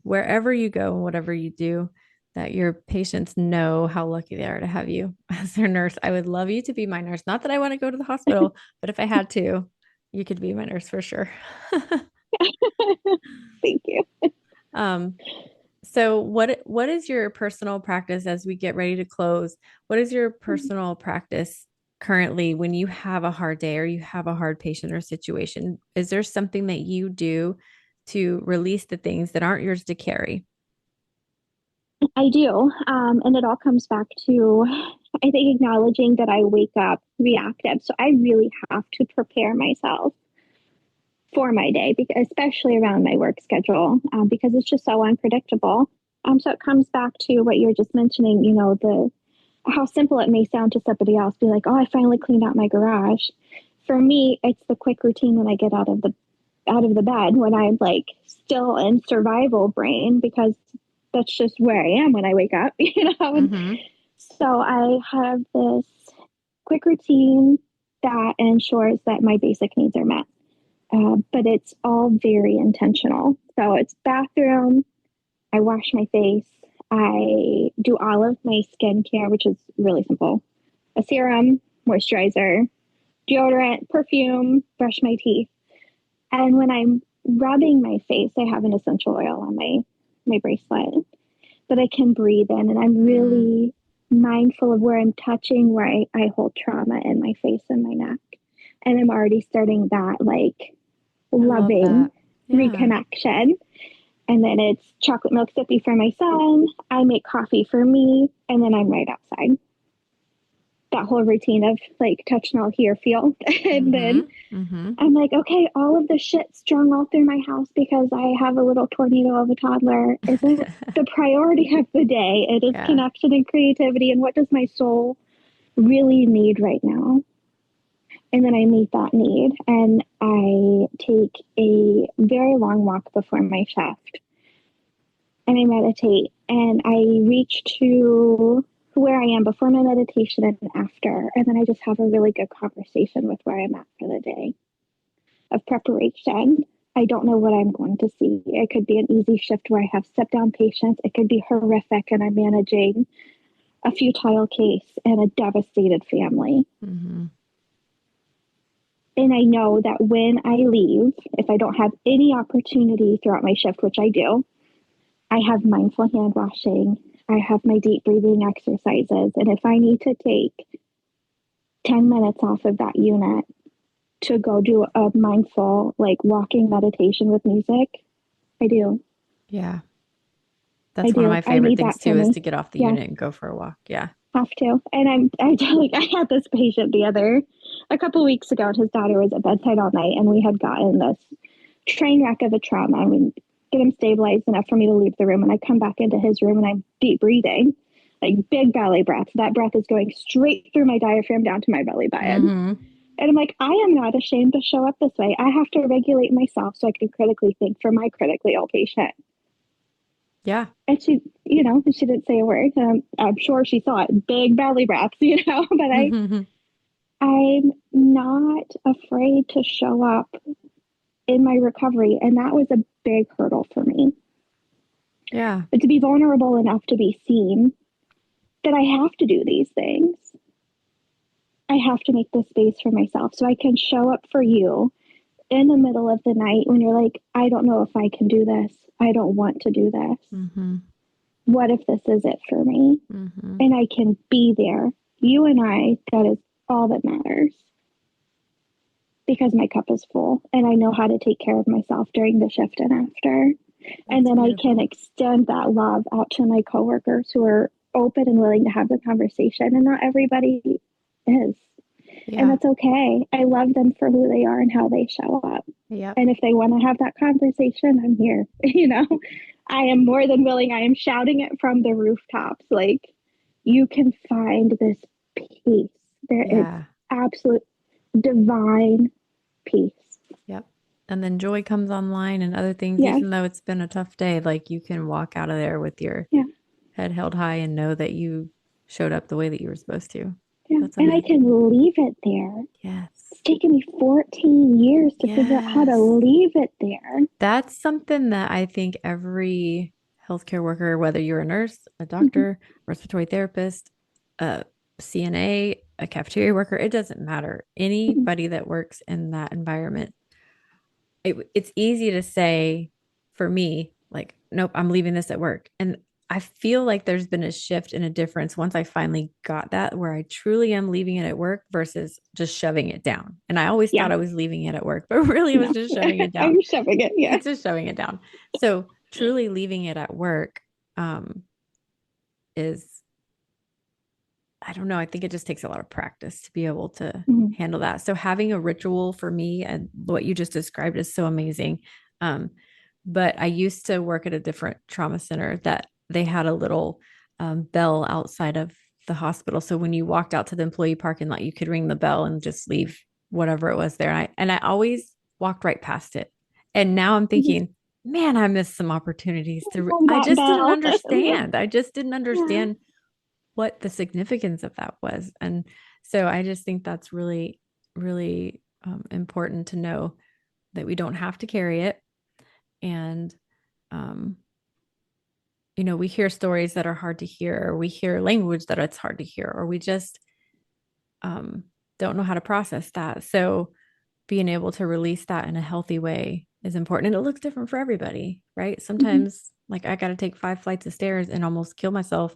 wherever you go and whatever you do, that your patients know how lucky they are to have you as their nurse. I would love you to be my nurse. Not that I want to go to the hospital, but if I had to, you could be my nurse for sure. Thank you. So what is your personal practice as we get ready to close? What is your personal practice currently when you have a hard day or you have a hard patient or situation? Is there something that you do to release the things that aren't yours to carry? I do. And it all comes back to, I think, acknowledging that I wake up reactive. So I really have to prepare myself for my day, because, especially around my work schedule, because it's just so unpredictable. So it comes back to what you're just mentioning, how simple it may sound to somebody else, be like, oh, I finally cleaned out my garage. For me, it's the quick routine when I get out of the bed, when I'm like still in survival brain, because that's just where I am when I wake up, So I have this quick routine that ensures that my basic needs are met. But it's all very intentional. So it's bathroom, I wash my face, I do all of my skincare, which is really simple. A serum, moisturizer, deodorant, perfume, brush my teeth. And when I'm rubbing my face, I have an essential oil on my bracelet that I can breathe in. And I'm really mindful of where I'm touching, where I hold trauma in my face and my neck. And I'm already starting that like loving reconnection. And then it's chocolate milk sippy for my son. I make coffee for me. And then I'm right outside. that whole routine of like touch, smell, hear, feel. And then I'm like, okay, all of the shit strung all through my house because I have a little tornado of a toddler isn't the priority of the day. It is connection and creativity. And what does my soul really need right now? And then I meet that need, and I take a very long walk before my shift, and I meditate, and I reach to where I am before my meditation and after. And then I just have a really good conversation with where I'm at for the day of preparation. I don't know what I'm going to see. It could be an easy shift where I have step down patients. It could be horrific and I'm managing a futile case and a devastated family. And I know that when I leave, if I don't have any opportunity throughout my shift, which I do, I have mindful hand washing. I have my deep breathing exercises. And if I need to take 10 minutes off of that unit to go do a mindful, like walking meditation with music, I do. Yeah. That's one of my favorite things too, is to get off the unit and go for a walk. Yeah. Have to. And I had this patient a couple of weeks ago, and his daughter was at bedside all night, and we had gotten this train wreck of a trauma. I mean, get him stabilized enough for me to leave the room, and I come back into his room and I'm deep breathing, like big belly breath. That breath is going straight through my diaphragm down to my belly button. And I'm like, I am not ashamed to show up this way. I have to regulate myself so I can critically think for my critically ill patient. Yeah. And she, she didn't say a word. I'm sure she saw it. Big belly breaths, but I'm not afraid to show up in my recovery. And that was a big hurdle for me. Yeah. But to be vulnerable enough to be seen that I have to do these things. I have to make this space for myself so I can show up for you in the middle of the night when you're like, I don't know if I can do this. I don't want to do this. What if this is it for me? And I can be there. You and I, that is all that matters. Because my cup is full and I know how to take care of myself during the shift and after. And then I can extend that love out to my coworkers who are open and willing to have the conversation. And not everybody is. And that's okay. I love them for who they are and how they show up. And if they want to have that conversation, I'm here. I am more than willing. I am shouting it from the rooftops. Like, you can find this peace. There is absolute divine peace. Yep. And then joy comes online and other things, even though it's been a tough day, like you can walk out of there with your head held high and know that you showed up the way that you were supposed to. Yeah. And I can leave it there. Yes. It's taken me 14 years to figure out how to leave it there. That's something that I think every healthcare worker, whether you're a nurse, a doctor, respiratory therapist, a CNA, a cafeteria worker, it doesn't matter. Anybody that works in that environment, it's easy to say for me, like, nope, I'm leaving this at work. And I feel like there's been a shift and a difference once I finally got that, where I truly am leaving it at work versus just shoving it down. And I always thought I was leaving it at work, but really it was just shoving it down. I'm shoving it. Yeah. It's just shoving it down. So truly leaving it at work is, I don't know. I think it just takes a lot of practice to be able to handle that. So having a ritual for me and what you just described is so amazing. But I used to work at a different trauma center that they had a little bell outside of the hospital. So when you walked out to the employee parking lot, you could ring the bell and just leave whatever it was there. And I always walked right past it. And now I'm thinking, man, I missed some opportunities I just didn't understand. I just didn't understand what the significance of that was. And so I just think that's really, really important to know that we don't have to carry it. And, we hear stories that are hard to hear, or we hear language that it's hard to hear, or we just don't know how to process that. So being able to release that in a healthy way is important. And it looks different for everybody, right? Sometimes like I got to take 5 flights of stairs and almost kill myself,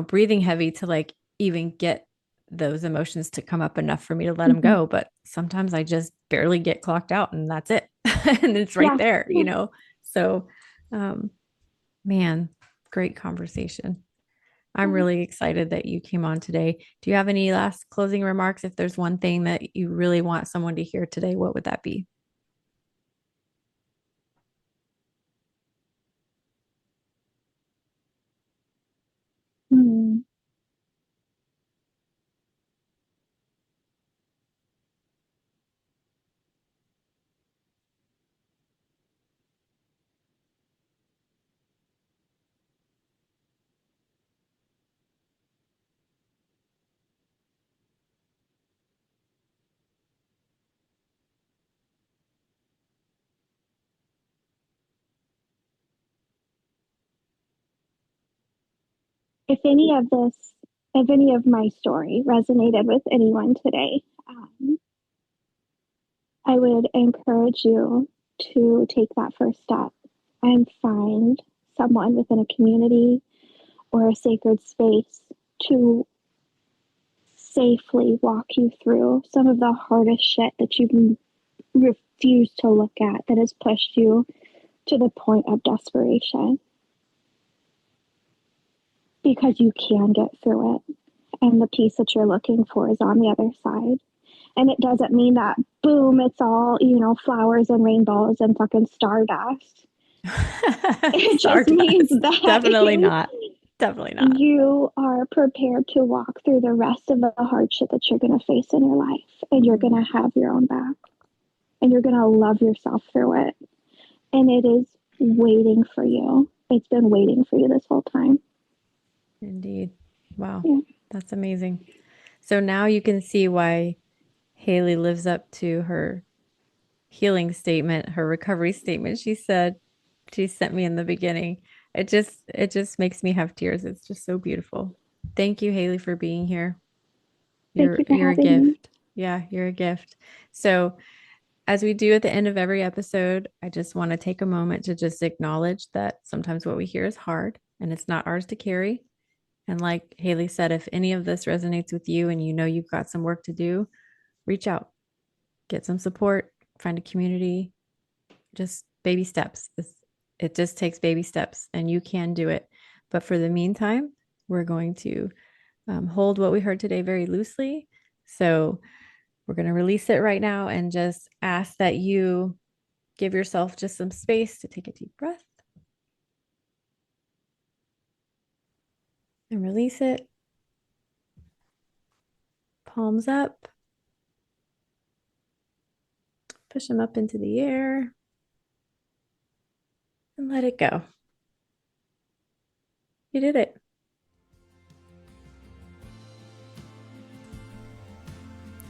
breathing heavy to like even get those emotions to come up enough for me to let them go. But sometimes I just barely get clocked out and that's it. And it's right there, So, man, great conversation. I'm really excited that you came on today. Do you have any last closing remarks? If there's one thing that you really want someone to hear today, what would that be? Hmm. If any of my story resonated with anyone today, I would encourage you to take that first step and find someone within a community or a sacred space to safely walk you through some of the hardest shit that you refuse to look at that has pushed you to the point of desperation. Because you can get through it. And the peace that you're looking for is on the other side. And it doesn't mean that, boom, it's all, flowers and rainbows and fucking stardust. It just means that Definitely not. Definitely not. You are prepared to walk through the rest of the hardship that you're going to face in your life. And you're going to have your own back. And you're going to love yourself through it. And it is waiting for you. It's been waiting for you this whole time. Indeed. Wow. Yeah. That's amazing. So now you can see why Halie lives up to her healing statement, her recovery statement. She sent me in the beginning. It just makes me have tears. It's just so beautiful. Thank you, Halie, for being here. You're a gift. Me. Yeah, you're a gift. So as we do at the end of every episode, I just want to take a moment to just acknowledge that sometimes what we hear is hard and it's not ours to carry. And like Halie said, if any of this resonates with you and you know you've got some work to do, reach out, get some support, find a community, just baby steps. It just takes baby steps and you can do it. But for the meantime, we're going to hold what we heard today very loosely. So we're going to release it right now and just ask that you give yourself just some space to take a deep breath and release it. Palms up. Push them up into the air and let it go. You did it.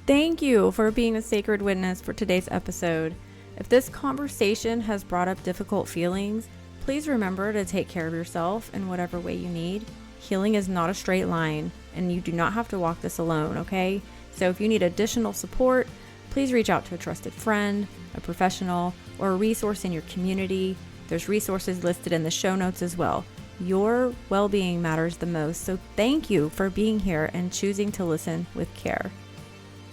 Thank you for being a sacred witness for today's episode. If this conversation has brought up difficult feelings, please remember to take care of yourself in whatever way you need. Healing is not a straight line, and you do not have to walk this alone, okay? So if you need additional support, please reach out to a trusted friend, a professional, or a resource in your community. There's resources listed in the show notes as well. Your well-being matters the most, so thank you for being here and choosing to listen with care.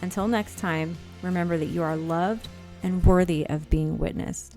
Until next time, remember that you are loved and worthy of being witnessed.